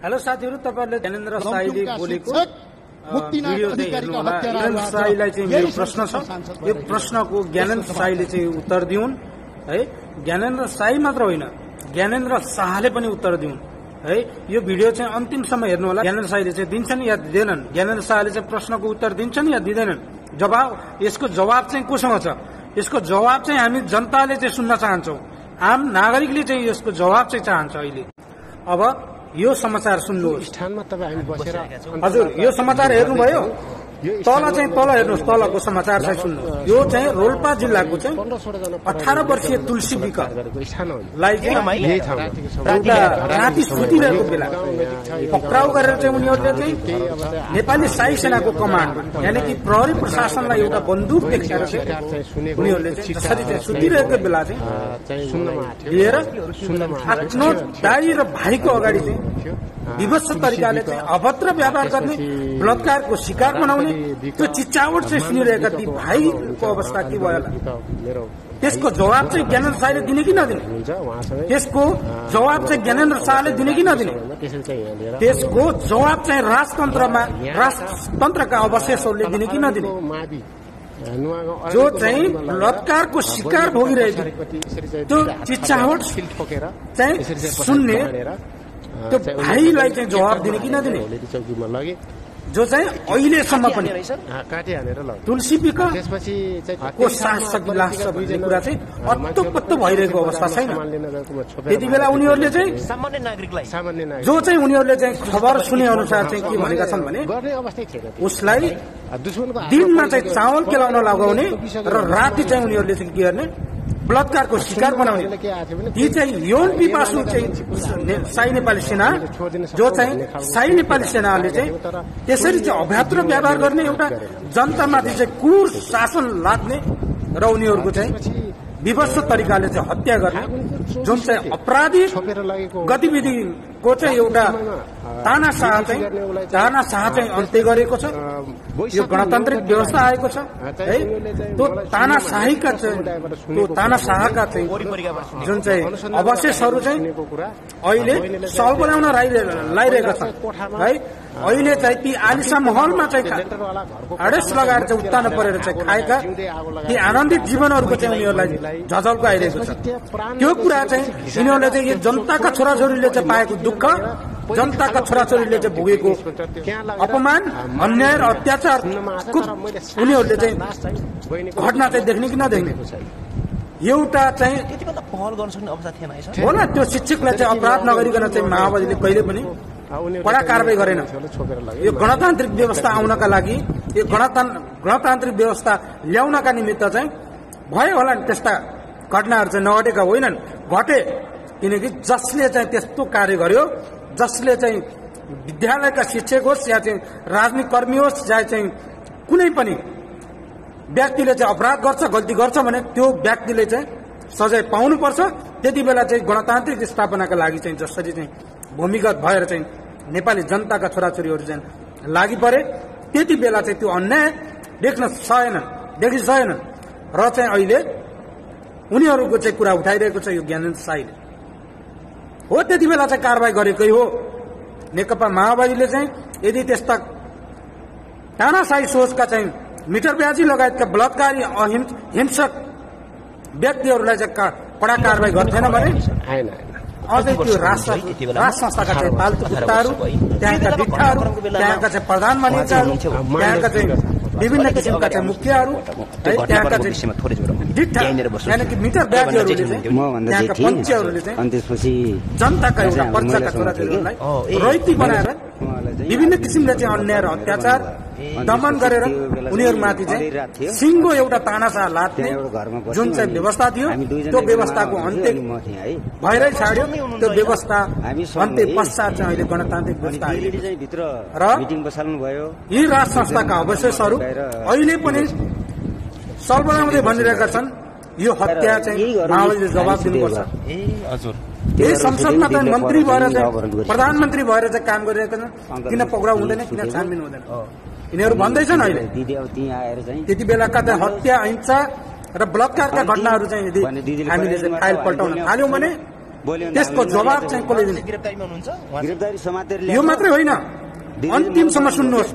Hello साथीहरु, तपाईहरुले ज्ञानेन्द्र साईले बोलेको भिडियो चाहिँ हेर्नु होला। ज्ञानेन्द्र साईलाई चाहिँ मेरो प्रश्न छ, यो प्रश्नको ज्ञानेन्द्र साईले चाहिँ उत्तर दिउन् है। ज्ञानेन्द्र साई मात्र होइन, ज्ञानेन्द्र शाहले पनि उत्तर दिउन् है। यो भिडियो चाहिँ अन्तिमसम्म हेर्नु होला। ज्ञानेन्द्र साईले चाहिँ दिन्छन् या दिँदैनन्, ज्ञानेन्द्र शाहले चाहिँ प्रश्नको उत्तर दिन्छन् या दिँदैनन्, जवाब यसको जवाब चाहिँ कोसँग छ, यसको जवाब चाहिँ हामी जनताले चाहिँ सुन्न चाहन्छौं। आम नागरिकले चाहिँ यसको जवाब चाहिँ चाहन्छ। अहिले अब यो समाचार सुन्नुहोस्। हजुर, यो समाचार हेर्नुभयो? तल चाहिँ तल हेर्नुहोस्, तलको समाचार चाहिँ सुन्नुहोस्। यो चाहिँ रोल्पा जिल्लाको चाहिँ 18 वर्षीय तुलसी विकलाई एउटा राति सुतिरहेको बेला पक्राउ गरेर चाहिँ उनीहरूले चाहिँ नेपाली साई सेनाको कमान्डमा यानि कि प्रहरी प्रशासनलाई एउटा बन्दुक देखाएर चाहिँ उनीहरूले चाहिँ जसरी चाहिँ सुतिरहेको बेला चाहिँ लिएर आफ्नो दाइ र भाइको अगाडि चाहिँ विभत्स तरिकाले चाहिँ अभद्र व्यवहार गर्ने, बलात्कारको शिकार बनाउने, त्यो चिच्चावट चाहिँ सुनिरहेका ती भाइको अवस्था के भयो होला? त्यसको जवाब चाहिँ ज्ञानेन्द्र शाहले दिने कि नदिने? त्यसको जवाब चाहिँ ज्ञानेन्द्र शाहले दिने कि नदिने? त्यसको जवाब चाहिँ राजतन्त्रका अवशेषहरूले दिने कि नदिने? जो चाहिँ बलात्कारको शिकार भोगिरहेको त्यो चिच्चावट चाहिँ सुन्ने त्यो भाइलाई चाहिँ जवाब दिने कि नदिने? जो चाहिँ अहिलेसम्म पनि तुलसी विकको शासक लास भन्ने कुरा चाहिँ अत्तो भइरहेको अवस्था छैन। त्यति बेला उनीहरूले चाहिँ जो चाहिँ उनीहरूले चाहिँ खबर सुने अनुसार चाहिँ के भनेका छन् भने उसलाई दिनमा चाहिँ चावल केलाउन लगाउने र राति चाहिँ उनीहरूले चाहिँ के गर्ने, बलात्कारको शिकार बनाउने। ती चाहिँ यौन पिपासु चाहिँ साई नेपाली सेना, जो चाहिँ साई नेपाली सेनाले चाहिँ त्यसरी चाहिँ अभद्र व्यवहार गर्ने, एउटा जनतामाथि चाहिँ क्रूर शासन लाग्ने र उनीहरूको चाहिँ विभत्स तरिकाले चाहिँ हत्या गर्ने, जुन चाहिँ अपराधी गतिविधिको चाहिँ एउटा तानाशाह चाहिँ अन्त्य गरेको छ। यो गणतान्त्रिक व्यवस्था आएको छ है। त्यो तानाशाहका चाहिँ जुन चाहिँ अवशेषहरू चाहिँ अहिले सल बनाउन लागिरहेका छन् है। अहिले चाहिँ ती आलिसा महलमा चाहिँ आडेस लगाएर चाहिँ उत्तानो परेर चाहिँ खाएका ती आनन्दित जीवनहरूको चाहिँ उनीहरूलाई झझल्को आइरहेको छ। त्यो कुरा चाहिँ यिनीहरूले चाहिँ यो जनताका छोराछोरीले चाहिँ पाएको दुःख, जनताका छोराछोरीले चाहिँ भोगेको अपमान, अन्याय र अत्याचारको उनीहरूले चाहिँ घटना चाहिँ देख्ने कि नदेख्ने? एउटा चाहिँ पहल गर्न सक्ने अवस्था थिएन होला। त्यो शिक्षकलाई चाहिँ अपराध नगरिकन चाहिँ माओवादीले कहिले पनि कड़ा कारवाही गरेन। यो गणतान्त्रिक व्यवस्था आउनका लागि, यो गणतान्त्रिक व्यवस्था ल्याउनका निमित्त चाहिँ भयो होला नि त्यस्ता घटनाहरू चाहिँ नघटेका होइनन्, घटे। किनकि जसले चाहिँ त्यस्तो कार्य गर्यो, जसले चाहिँ विद्यालयका शिक्षक होस् या चाहिँ राजनीतिक कर्मी होस् या चाहिँ कुनै पनि व्यक्तिले चाहिँ अपराध गर्छ, गल्ती गर्छ भने त्यो व्यक्तिले चाहिँ सजाय पाउनुपर्छ। त्यति बेला चाहिँ गणतान्त्रिक स्थापनाका लागि चाहिँ जसरी चाहिँ भूमिगत भएर चाहिँ नेपाली जनताका छोराछोरीहरू चाहिँ लागि परे, त्यति बेला चाहिँ त्यो अन्याय देखिसकेनन् र चाहिँ अहिले उनीहरूको चाहिँ कुरा उठाइरहेको छ यो ज्ञानेन्द्र शाहले। हो, त्यति बेला चाहिँ कारवाही गरेकै हो। नेकपा माओवादीले चाहिँ यदि त्यस्ता तानाशाही सोचका चाहिँ मिटर ब्याजी लगायतका बलात्कारी हिंसक व्यक्तिहरूलाई चाहिँ कडा कारवाही गर्थेन भने अझै त्यो राज संस्थाका चाहिँ पाल्तु कुत्ताहरू, त्यहाँका डिट्ठाहरू, त्यहाँका चाहिँ प्रधान मन्त्रीहरू, त्यहाँका चाहिँ विभिन्न किसिमका चाहिँ मुखियाहरू, त्यहाँका चाहिँ डिट्ठा यानि कि मिटर ब्याजीहरूले चाहिँ त्यहाँका पञ्चहरूले चाहिँ जनताका एउटा पर्चाका छोराछोरीहरूलाई रैती बनाएर विभिन्न किसिमले चाहिँ अन्याय र अत्याचार दमन गरेर उनीहरूमाथि चाहिँ सिङ्गो एउटा तानाशाह लाद्ने जुन चाहिँ व्यवस्था थियो, त्यो व्यवस्थाको अन्त्य भएरै छाड्यो। त्यो व्यवस्था अन्त्य पश्चात चाहिँ अहिले गणतान्त्रिक व्यवस्था र यी राज संस्थाका अवशेषहरू अहिले पनि सल बनाउँदै भनिरहेका छन् यो हत्या चाहिँ माओवादीले जवाब दिनुपर्छ। यही संसदमा त मन्त्री भएर चाहिँ प्रधानमन्त्री भएर चाहिँ काम गरिरहेका छन्, किन पक्राउ हुँदैन, किन छानबिन हुँदैन यिनीहरू भन्दैछन् अहिले। त्यति बेलाका चाहिँ हत्या, हिंसा र बलात्कारका घटनाहरू चाहिँ यदि हामीले चाहिँ फाइल पल्टाउन थाल्यौं भने त्यसको जवाब चाहिँ कसले दिने? गिरफ्तारीमा हुनुहुन्छ गिरफ्तारी समातेर यो मात्रै होइन, अन्तिमसम्म सुन्नुहोस्।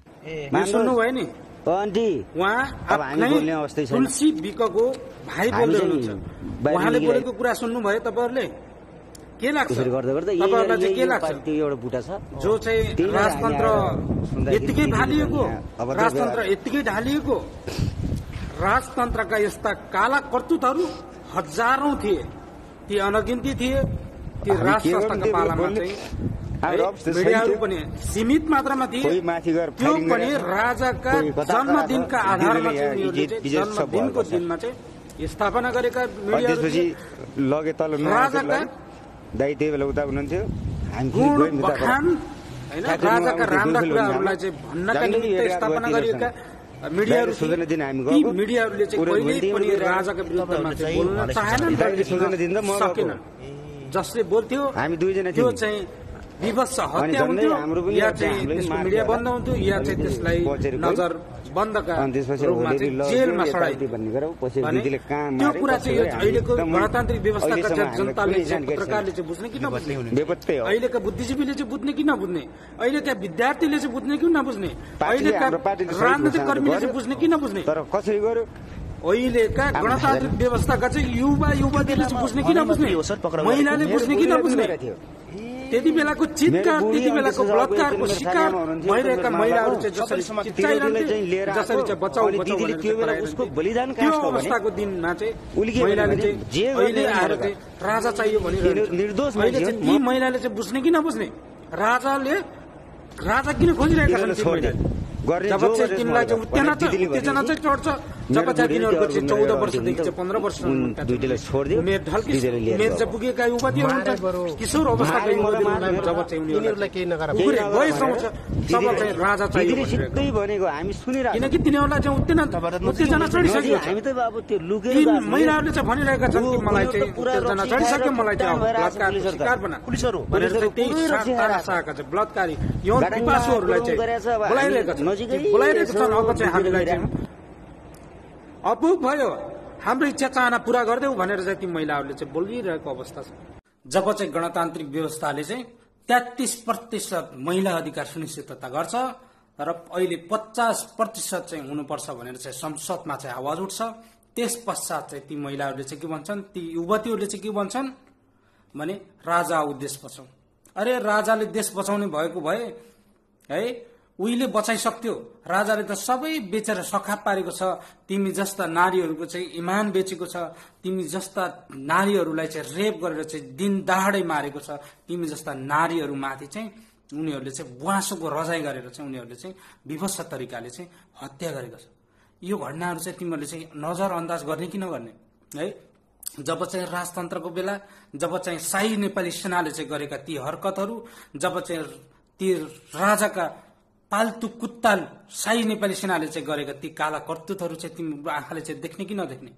सुन्नुभयो नि, आन्टी उहाँ अब हामी आफ्नै बोल्ने अवस्था छैन। तुलसी विकको भाइ बोल्दै हुनुहुन्छ। उहाँले बोलेको कुरा सुन्नुभयो तपाईँहरूले? के लाग्छ त्यसरी गर्दा गर्दा तपाईँहरूलाई चाहिँ के लाग्छ? त्यो एउटा बुटा छ जो चाहिँ राजतन्त्र यत्तिकै ढालिएको, राजतन्त्र यत्तिकै ढालिएको, राजतन्त्रका यस्ता काला कर्तुतहरू हजारौं थिए, ती अनगिन्ती थिए। ती राज संस्थाका पालामा चाहिँ मिडियाहरू पनि सीमित मात्रामा थिए। त्यो पनि राजाका जन्मदिनका आधारमा चाहिँ जन्मदिनको दिनमा चाहिँ स्थापना गरेका मिडियाहरू लगे तल राजाका दाइ त्यही बेला उता हुनुहुन्थ्यो। गुण बखान हैन, राजाका राम्रा कुराहरूलाई चाहिँ भन्नका निमित्त स्थापना गरिएका मिडियाहरू मिडियाहरूले चाहिँ कहिल्यै पनि राजाका विरुद्धमा चाहिँ बोल्न चाहेनन्, सकेन। जसले बोल्थ्यो हामी दुईजना त्यो चाहिँ विवश हत्या हुन्थ्यो, या चाहिँ त्यसको मिडिया बन्द हुन्थ्यो, या चाहिँ त्यसलाई नजर बन्दका रूपमा चाहिँ जेलमा सडाइदियो भने त्यो कुरा चाहिँ अहिलेको गणतान्त्रिक व्यवस्थाका जनताले पत्रकारले चाहिँ बुझ्ने कि नबुझ्ने? अहिलेका बुद्धिजीवीले चाहिँ बुझ्ने कि नबुझ्ने? अहिलेका विद्यार्थीले चाहिँ बुझ्ने कि नबुझ्ने? अहिलेका राजनीतिक कर्मीले चाहिँ बुझ्ने कि नबुझ्ने? तर कसरी गर्यो? अहिलेका गणतान्त्रिक व्यवस्थाका चाहिँ युवा युवतीले चाहिँ बुझ्ने कि नबुझ्ने? महिलाले बुझ्ने कि नबुझ्ने? त्यति बेलाको चित्कार, त्यति बेलाको बलात्कारको शिकार भइरहेका महिलाहरू चाहिँ जसरी चिच्चाइरहन्थे, जसरी चाहिँ बचाउ बचाउ त्यो अवस्थाको दिनमा चाहिँ महिलाले चाहिँ अहिले आएर चाहिँ राजा चाहियो भनिरहन्छ। अहिले चाहिँ ती महिलाले चाहिँ बुझ्ने कि नबुझ्ने? राजा किन खोजिरहेका छन् ती महिलाले? जब चाहिँ तिमीलाई चाहिँ उत्तेजना चाहिँ चढ्छ, जब चाहिँ तिनीहरूको चाहिँ 14 वर्षदेखि चाहिँ 15 वर्ष उमेर ढल्किन्छ, उमेर चाहिँ पुगेका युवतीहरू हुन्छन्, किशोर अवस्थाका युवतीहरू हुन्छन्, जब चाहिँ उनीहरूलाई केही गइसक्छ तब चाहिँ राजा चाहियो भनेको हामी सुनिरहेको, किनकि तिनीहरूलाई चाहिँ उत्तेजना चढिसक्यो। ती महिलाहरूले चाहिँ भनिरहेका छन् कि मलाई चाहिँ उत्तेजना चढिसक्यो, मलाई चाहिँ बलात्कारको शिकार बना भनेर चाहिँ त्यही शाखाका चाहिँ बलात्कारी यौन पिपासुहरूलाई चाहिँ बोलाइरहेका छन्, बोलाइरहेका छन्। अब चाहिँ हामीलाई चाहिँ अपुग भयो, हाम्रो इच्छा चाहना पूरा गरिदेऊ भनेर चाहिँ ती महिलाहरूले चाहिँ बोलिरहेको अवस्था छ। जब चाहिँ गणतान्त्रिक व्यवस्थाले चाहिँ 33% महिला अधिकार सुनिश्चितता गर्छ र अहिले 50% चाहिँ हुनुपर्छ भनेर चाहिँ संसदमा चाहिँ आवाज उठ्छ, त्यस पश्चात चाहिँ ती महिलाहरूले चाहिँ के भन्छन्, ती युवतीहरूले चाहिँ के भन्छन् भने राजा आऊ देश बचाऊ। अरे राजाले देश बचाउने भएको भए है उहिले बचाइसक्थ्यो, राजाले त सबै बेचेर सखाप पारेको छ। तिमी जस्ता नारीहरूको चाहिँ इमान बेचेको छ, तिमी जस्ता नारीहरूलाई चाहिँ रेप गरेर चाहिँ दिन दहाडै मारेको छ, तिमी जस्ता नारीहरूमाथि चाहिँ उनीहरूले चाहिँ बुवासोको रजाइ गरेर चाहिँ उनीहरूले चाहिँ विभत्स तरिकाले चाहिँ हत्या गरेको छ। यो घटनाहरू चाहिँ तिमीहरूले चाहिँ नजरअन्दाज गर्ने कि नगर्ने है? जब चाहिँ राजतन्त्रको बेला, जब चाहिँ शाही नेपाली सेनाले चाहिँ गरेका ती हरकतहरू, जब चाहिँ ती राजाका पाल्तु कुत्ता शाही नेपाली सेनाले चाहिँ गरेका ती काला कर्तुतहरू चाहिँ तिम्रो आँखाले चाहिँ देख्ने कि नदेख्ने?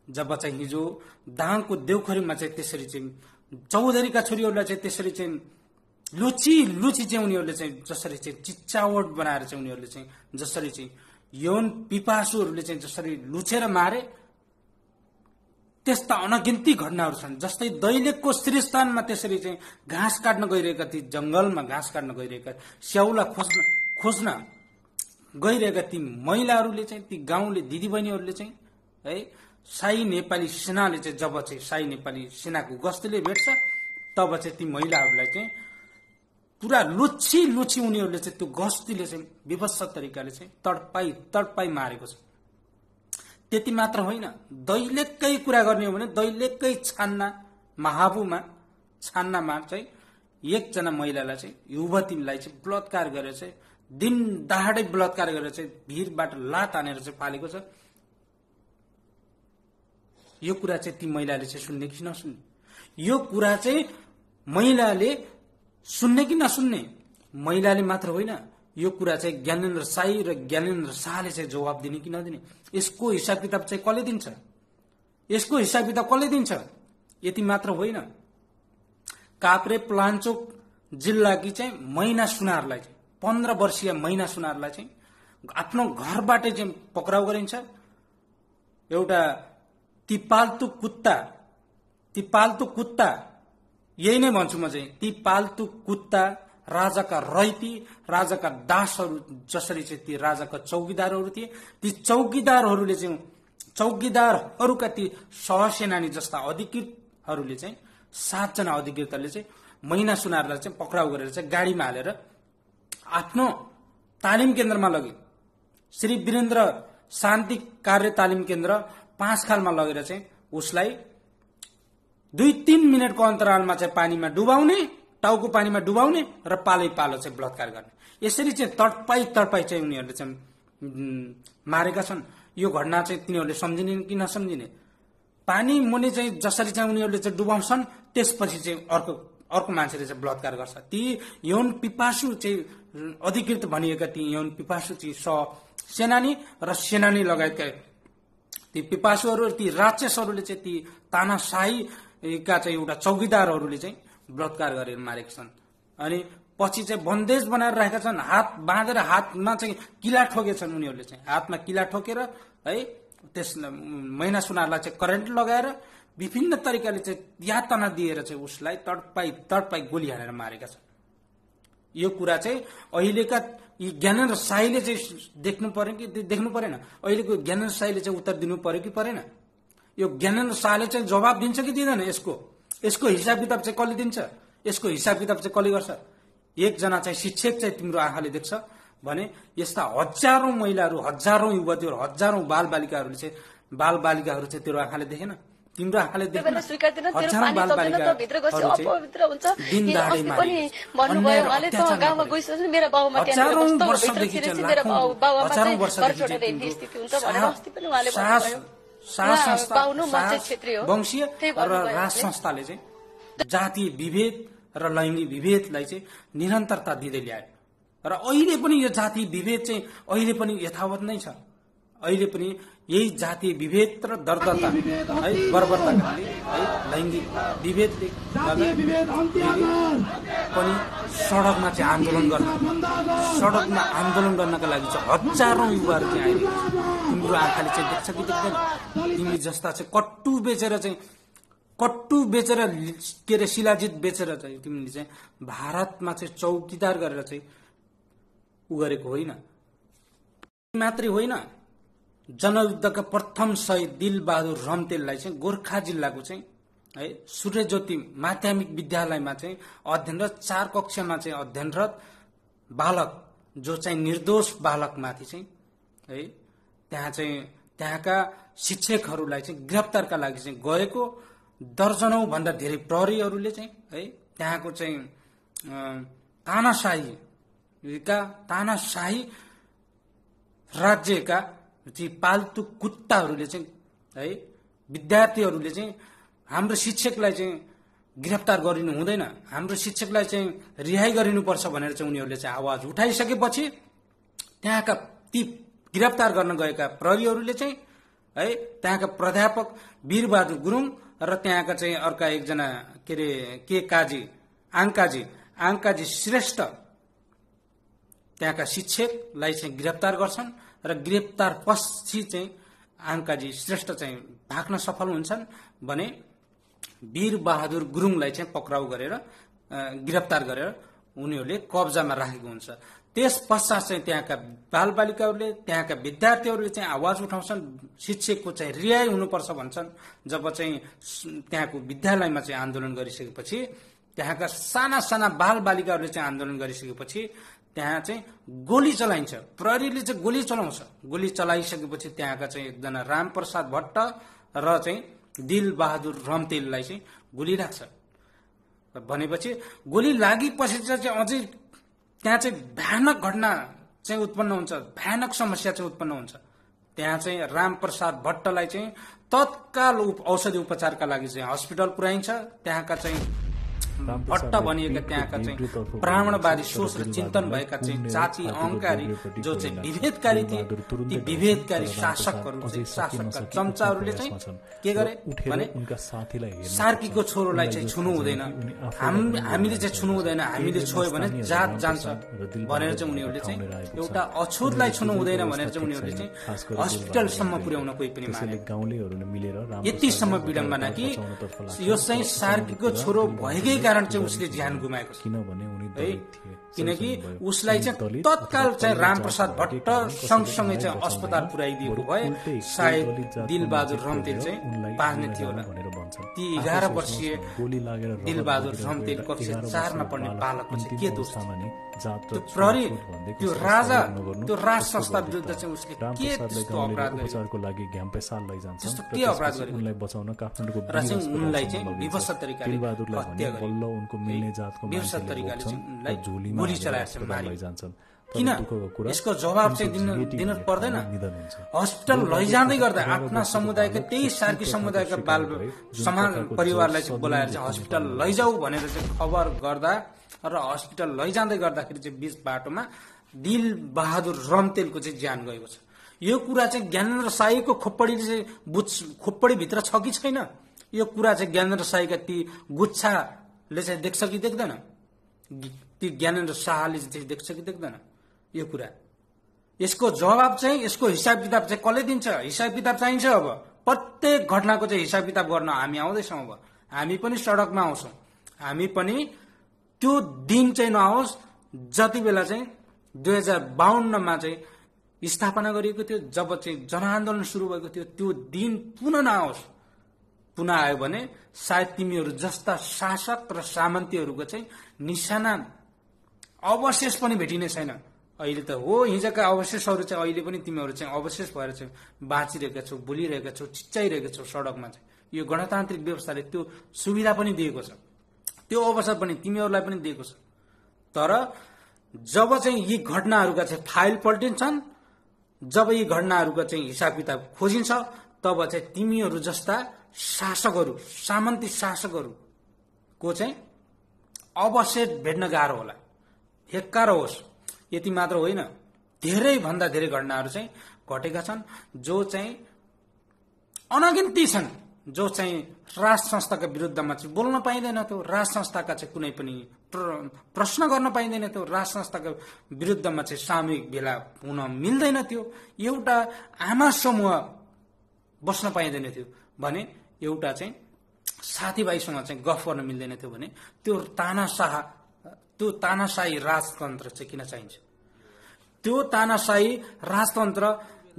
जब चाहिँ हिजो दाङको देउखरीमा चाहिँ त्यसरी चाहिँ चौधरीका छोरीहरूलाई चाहिँ त्यसरी चाहिँ लुची चाहिँ उनीहरूले चाहिँ जसरी चाहिँ चिच्चावट बनाएर चाहिँ उनीहरूले चाहिँ जसरी चाहिँ यौन पिपासुहरूले चाहिँ जसरी लुछेर मारे, त्यस्ता अनगिन्ती घटनाहरू छन्। जस्तै दैलेखको श्रीस्थानमा त्यसरी चाहिँ घाँस काट्न गइरहेका, ती जंगलमा घाँस काट्न गइरहेका, स्याउला खोज्न गइरहेका ती महिलाहरूले चाहिँ, ती गाउँले दिदीबहिनीहरूले चाहिँ है शाही नेपाली सेनाले चाहिँ जब चाहिँ शाही नेपाली सेनाको गस्तीले भेट्छ तब चाहिँ ती महिलाहरूलाई चाहिँ पुरा लुच्छी उनीहरूले चाहिँ त्यो गस्तीले चाहिँ विभत्स तरिकाले चाहिँ तडपाई मारेको छ। त्यति मात्र होइन, दैलेखकै कुरा गर्ने हो भने दैलेखकै छान्नामा चाहिँ एकजना महिलालाई चाहिँ युवतीलाई चाहिँ बलात्कार गरेर चाहिँ दिन दहाडै बलात्कार गरेर चाहिँ भिरबाट लात हानेर चाहिँ पालेको छ। यो कुरा चाहिँ ती महिलाले चाहिँ सुन्ने कि नसुन्ने? यो कुरा चाहिँ महिलाले सुन्ने कि नसुन्ने? महिलाले मात्र होइन, यो कुरा चाहिँ ज्ञानेन्द्र साई र ज्ञानेन्द्र शाहले चाहिँ जवाब दिने कि नदिने? यसको हिसाब किताब चाहिँ कसले दिन्छ? यसको हिसाब किताब कसले दिन्छ? यति मात्र होइन, काभ्रे प्लान्चोक जिल्लाकी चाहिँ मैना सुनारलाई चाहिँ 15 वर्षीय मैना सुनारलाई चाहिँ आफ्नो घरबाटै चाहिँ पक्राउ गरिन्छ। एउटा ती पाल्तु कुत्ता यही नै भन्छु म चाहिँ, ती पाल्तु कुत्ता, राजाका रैती, राजाका दासहरू जसरी चाहिँ ती राजाका चौकीदारहरू थिए, ती चौकीदारहरूले चाहिँ चौकीदारहरूका ती सहसेनानी जस्ता अधिकृतहरूले चाहिँ 7 जना अधिकृतहरूले चाहिँ महिना सुनारलाई चाहिँ पक्राउ गरेर चाहिँ गाडीमा हालेर आफ्नो तालिम केन्द्रमा लगे। श्री वीरेन्द्र शान्ति कार्य तालिम केन्द्र 5 खालमा लगेर चाहिँ उसलाई 2-3 मिनटको अन्तरालमा चाहिँ पानीमा डुबाउने, टाउको पानीमा डुबाउने र पालै पालो चाहिँ बलात्कार गर्ने। यसरी चाहिँ तडपाई चाहिँ उनीहरूले चाहिँ मारेका छन्। यो घटना चाहिँ तिनीहरूले सम्झिने कि नसम्झिने, पानी मुनि चाहिँ जसरी चाहिँ उनीहरूले चाहिँ डुबाउँछन् त्यसपछि चाहिँ अर्को मान्छेले चाहिँ बलात्कार गर्छ। ती यौन पिपासु चाहिँ अधिकृत भनिएका ती यौन पिपासु चाहिँ सेनानी र सेनानी लगायतका ती पिपासुहरू, ती राक्षसहरूले चाहिँ ती तानाशाहीका चाहिँ एउटा चौकीदारहरूले चाहिँ बलात्कार गरेर मारेका छन्। अनि पछि चाहिँ बन्देज बनाएर राखेका छन्, हात बाँधेर हातमा चाहिँ किला ठोकेछन् उनीहरूले चाहिँ, हातमा किला ठोकेर है त्यस महिना सुनारलाई चाहिँ करेन्ट लगाएर विभिन्न तरिकाले चाहिँ यातना दिएर चाहिँ उसलाई तडपाई गोली हानेर मारेका छन्। यो कुरा चाहिँ अहिलेका यी ज्ञानेन्द्र शाहीले चाहिँ देख्नु पर्यो कि देख्नु परेन? अहिलेको ज्ञानेन्द्र शाहीले चाहिँ उत्तर दिनु पर्यो कि परेन? यो ज्ञानेन्द्र शाहले चाहिँ जवाब दिन्छ कि दिँदैन? यसको हिसाब किताब चाहिँ कसले दिन्छ? यसको हिसाब किताब चाहिँ कसले गर्छ? एकजना चाहिँ शिक्षक चाहिँ तिम्रो आँखाले देख्छ भने यस्ता हजारौं महिलाहरू, हजारौं युवतीहरू, हजारौं बालबालिकाहरू चाहिँ तेरो आँखाले देखेन? तिम्रो आँखाले देखेन? हजारौं वंशीय र राज संस्थाले चाहिँ जातीय विभेद र लैङ्गिक विभेदलाई चाहिँ निरन्तरता दिँदै ल्यायो र अहिले पनि यो जातीय विभेद चाहिँ अहिले पनि यथावत नै छ। अहिले पनि यही जातीय विभेद र दर्दता है बर्बरताले है लैङ्गिक विभेदले पनि सडकमा चाहिँ आन्दोलन गर्नका लागि चाहिँ हजारौं युवाहरू चाहिँ आइरहेको छ। तिम्रो आँखाले चाहिँ देख्छ कि देख्दैन? तिमी जस्ता चाहिँ कट्टु बेचेर के अरे शिलाजित बेचेर चाहिँ तिमीले चाहिँ भारतमा चाहिँ चौकीदार गरेर चाहिँ उ गरेको होइन। मात्रै होइन, जनयुद्धका प्रथम शहीद दिलबहादुर रम्तेललाई चाहिँ गोर्खा जिल्लाको चाहिँ है सूर्यज्योति माध्यमिक विद्यालयमा चाहिँ अध्ययनरत 4 कक्षामा चाहिँ अध्ययनरत बालक जो चाहिँ निर्दोष बालकमाथि चाहिँ है त्यहाँका शिक्षकहरूलाई चाहिँ गिरफ्तारका लागि चाहिँ गएको दर्जनौं भन्दा धेरै प्रहरीहरूले चाहिँ है त्यहाँको चाहिँ तानाशाही राज्यका चाहिँ पाल्तु कुत्ताहरूले चाहिँ है विद्यार्थीहरूले चाहिँ हाम्रो शिक्षकलाई चाहिँ गिरफ्तार गरिनु हुँदैन, हाम्रो शिक्षकलाई चाहिँ रिहाई गरिनुपर्छ भनेर चाहिँ उनीहरूले चाहिँ आवाज उठाइसकेपछि त्यहाँका ती गिरफ्तार गर्न गएका प्रहरीहरूले चाहिँ है त्यहाँका प्राध्यापक वीरबहादुर गुरुङ र त्यहाँका चाहिँ अर्का एकजना के अरे आङ्काजी श्रेष्ठ त्यहाँका शिक्षकलाई चाहिँ गिरफ्तार गर्छन् र गिरफ्तार पछि चाहिँ आङ्काजी श्रेष्ठ चाहिँ भाग्न सफल हुन्छन् भने वीरबहादुर गुरुङलाई चाहिँ पक्राउ गरेर गिरफ्तार गरेर उनीहरूले कब्जामा राखेको हुन्छ। त्यस पश्चात चाहिँ त्यहाँका बालबालिकाहरूले त्यहाँका विद्यार्थीहरूले चाहिँ आवाज उठाउँछन्, शिक्षकको चाहिँ रिहाई हुनुपर्छ भन्छन्। जब चाहिँ त्यहाँको विद्यालयमा चाहिँ आन्दोलन गरिसकेपछि त्यहाँका साना बालबालिकाहरूले चाहिँ आन्दोलन गरिसकेपछि त्यहाँ चाहिँ गोली चलाइन्छ, प्रहरीले चाहिँ गोली चलाउँछ। गोली चलाइसकेपछि त्यहाँका चाहिँ एकजना रामप्रसाद भट्ट र चाहिँ दिलबहादुर रम्तेललाई चाहिँ गोली लाग्छ। भनेपछि गोली लागेपछि चाहिँ अझै त्यहाँ चाहिँ भयानक घटना चाहिँ उत्पन्न हुन्छ, भयानक समस्या चाहिँ उत्पन्न हुन्छ। त्यहाँ चाहिँ रामप्रसाद भट्टलाई चाहिँ तत्काल औषधि उपचारका लागि चाहिँ हस्पिटल पुर्याइन्छ। त्यहाँका चाहिँ भट्ट भनिएका त्यहाँका चाहिँ ब्राह्मणवादी सोच र चिन्तन भएका चाहिँ जाति अहंकारी जो चाहिँ विभेदकारी थिए, ती विभेदकारी शासकका चम्चाहरूले चाहिँ के गरे भने सार्कीको छोरोलाई चाहिँ छुनु हुँदैन, हामीले चाहिँ छुनु हुँदैन, हामीले छोयो भने जात जान्छ भनेर चाहिँ उनीहरूले चाहिँ एउटा अछुतलाई छुनु हुँदैन भनेर चाहिँ उनीहरूले चाहिँ हस्पिटलसम्म पुर्याउन कोही पनि माने। यतिसम्म विडम्बना कि यो चाहिँ सार्कीको छोरो भएकै कारण चाहिँ उसले ज्यान गुमाएको छ किनभने उनी दलित थिए किनकि उसलाई चाहिँ तत्काल चाहिँ रामप्रसाद भट्ट सँगसँगै चाहिँ अस्पताल पुर्याइदिएको भए सायद दिलबहादुर रम्तेल चाहिँ बाँच्ने थियो होला ती 11 वर्षीय दिलबहादुर रम्तेल कक्षा 4 मा पढ्ने बालकको चाहिँ के दोष त्यो प्रहरी त्यो राजा त्यो राज संस्था विरुद्ध चाहिँ उसले के त्यस्तो अपराध उपचारको लागि घ्याम्पेसाल लैजान्छ के अपराध गर्यो उनलाई बचाउन काठमाडौँको र चाहिँ उनलाई चाहिँ विवश तरिकाले हत्या बल्ल उनको मिल्ने जातको विवश तरिकाले चाहिँ उनलाई गोली चलाएर चाहिँ लैजान्छन् किन यसको जवाब चाहिँ दिन पर्दैन हस्पिटल लैजाँदै गर्दा आफ्ना समुदायका त्यही सार्की समुदायका बाल समाज परिवारलाई चाहिँ बोलाएर चाहिँ हस्पिटल लैजाऊ भनेर चाहिँ खबर गर्दा र हस्पिटल लैजाँदै गर्दाखेरि चाहिँ बीच बाटोमा दिलबहादुर रम्तेलको चाहिँ ज्यान गएको छ यो कुरा चाहिँ ज्ञानेन्द्र शाहीको खोपडीले चाहिँ खोपडीभित्र छ कि छैन यो कुरा चाहिँ ज्ञानेन्द्र शाहीका ती गुच्छाले चाहिँ देख्छ कि देख्दैन ती ज्ञानेन्द्र शाहले चाहिँ देख्छ कि देख्दैन यो कुरा यसको जवाब चाहिँ यसको हिसाब किताब चाहिँ कसले दिन्छ हिसाब किताब चाहिन्छ अब प्रत्येक घटनाको चाहिँ हिसाब किताब गर्न हामी आउँदैछौँ अब हामी पनि सडकमा आउँछौँ हामी पनि त्यो दिन चाहिँ नआओस् जति बेला चाहिँ 2052 मा चाहिँ स्थापना गरिएको थियो जब चाहिँ जनआन्दोलन सुरु भएको थियो त्यो दिन पुनः नआओस् पुनः आयो भने सायद तिमीहरू जस्ता शासक र सामन्तीहरूको चाहिँ निशाना अवशेष पनि भेटिने छैन अहिले त हो हिजोका अवशेषहरू चाहिँ अहिले पनि तिमीहरू चाहिँ अवशेष भएर चाहिँ बाँचिरहेका छौ बोलिरहेका छौ चिच्चाइरहेका छौ सडकमा चाहिँ यो गणतान्त्रिक व्यवस्थाले त्यो सुविधा पनि दिएको छ त्यो अवसर पनि तिमीहरूलाई पनि दिएको छ तर जब चाहिँ यी घटनाहरूका चाहिँ फाइल पल्टिन्छन् जब यी घटनाहरूका चाहिँ हिसाब किताब खोजिन्छ तब चाहिँ तिमीहरू जस्ता शासकहरू सामन्ती शासकहरूको चाहिँ अवशेष भेट्न गाह्रो होला हेक्कार होस् यति मात्र होइन धेरै भन्दा धेरै घटनाहरू चाहिँ घटेका छन् जो चाहिँ अनगिन्ती छन् जो चाहिँ राज संस्थाका विरुद्धमा चाहिँ बोल्न पाइँदैन थियो राज संस्थाका चाहिँ कुनै पनि प्रश्न गर्न पाइँदैन थियो राज संस्थाका विरुद्धमा चाहिँ सामूहिक भेला हुन मिल्दैन थियो एउटा आमा समूह बस्न पाइँदैन थियो भने एउटा चाहिँ साथीभाइसँग चाहिँ गफ गर्न मिल्दैन थियो भने त्यो तानाशाही राजतन्त्र चाहिँ किन चाहिन्छ त्यो तानाशाही राजतन्त्र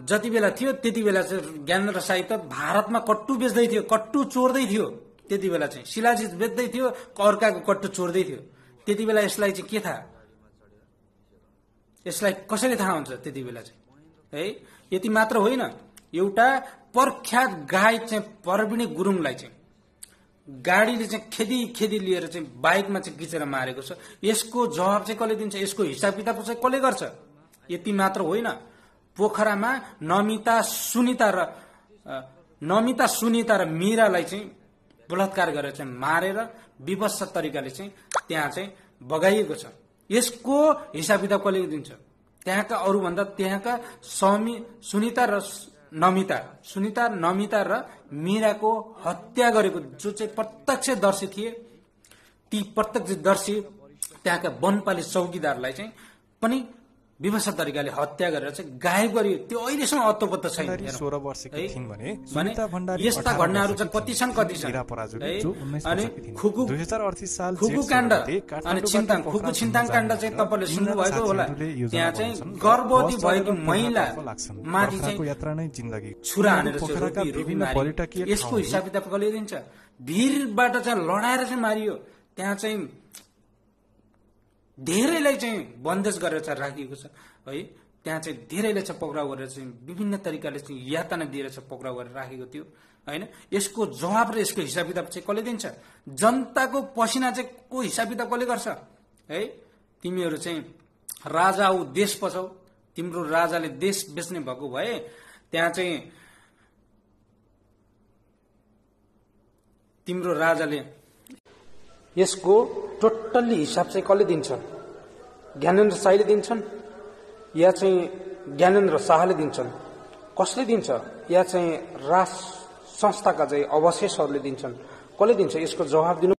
जति बेला थियो त्यति बेला चाहिँ ज्ञानेन्द्र शाही त भारतमा कट्टु बेच्दै थियो कट्टु चोर्दै थियो त्यति बेला चाहिँ शिलाजित बेच्दै थियो अर्काको कट्टु चोर्दै थियो त्यति बेला यसलाई चाहिँ के थाहा यसलाई कसरी थाहा हुन्छ त्यति बेला चाहिँ है यति मात्र होइन एउटा प्रख्यात गायक चाहिँ परविनी गुरुङलाई चाहिँ गाडीले चाहिँ खेदी लिएर चाहिँ बाइकमा चाहिँ खिचेर मारेको छ यसको जवाब चाहिँ कसले दिन्छ यसको हिसाब किताब चाहिँ कसले गर्छ यति मात्र होइन पोखरामा नमिता सुनिता र मीरालाई चाहिँ बलात्कार गरेर चाहिँ मारेर विवश तरिकाले चाहिँ त्यहाँ चाहिँ बगाइएको छ यसको हिसाब किताब कसले दिन्छ त्यहाँका अरूभन्दा त्यहाँका सुनिता नमिता र मीराको हत्या गरेको जो चाहिँ प्रत्यक्षदर्शी थिए ती प्रत्यक्षदर्शी त्यहाँका वनपाली चौकीदारलाई चाहिँ पनि विवश तरिकाले हत्या गरेर चाहिँ गायब गरियो त्यो अहिलेसम्म अत्तोपत्तो छैन 16 वर्षकी थिइन् भने यस्ता घटनाहरू चाहिँ कति छन् अनि खुकु 2038 साल खुकु काण्ड अनि खुकु छिन्ताङ काण्ड चाहिँ तपाईले सुन्नुभएको होला त्यहाँ चाहिँ गर्भवती भएको महिला माथि चाहिँ यात्रा नै जिन्दगी छुरा हानेर चाहिँ यसको हिसाब किताब कसले दिन्छ भिरबाट चाहिँ लडाएर चाहिँ मारियो त्यहाँ चाहिँ धेरैलाई चाहिँ बन्देज गरेर चाहिँ राखिएको छ है त्यहाँ चाहिँ धेरैलाई चाहिँ पक्राउ गरेर चाहिँ विभिन्न तरिकाले चाहिँ यातना दिएर चाहिँ पक्राउ गरेर राखेको थियो हैन यसको जवाब र यसको हिसाब किताब चाहिँ कसले दिन्छ जनताको पसिना चाहिँ को हिसाब किताब कसले गर्छ है तिमीहरू चाहिँ राजा औ देश पछौ तिम्रो राजाले देश बेच्ने भएको भए त्यहाँ चाहिँ तिम्रो राजाले यसको टोटल्ली हिसाब चाहिँ कसले दिन्छ ज्ञानेन्द्र शाहीले दिन्छन् या चाहिँ ज्ञानेन्द्र शाहले दिन्छन् कसले दिन्छ या चाहिँ राज संस्थाका चाहिँ अवशेषहरूले दिन्छन् कसले दिन्छ यसको जवाब दिनु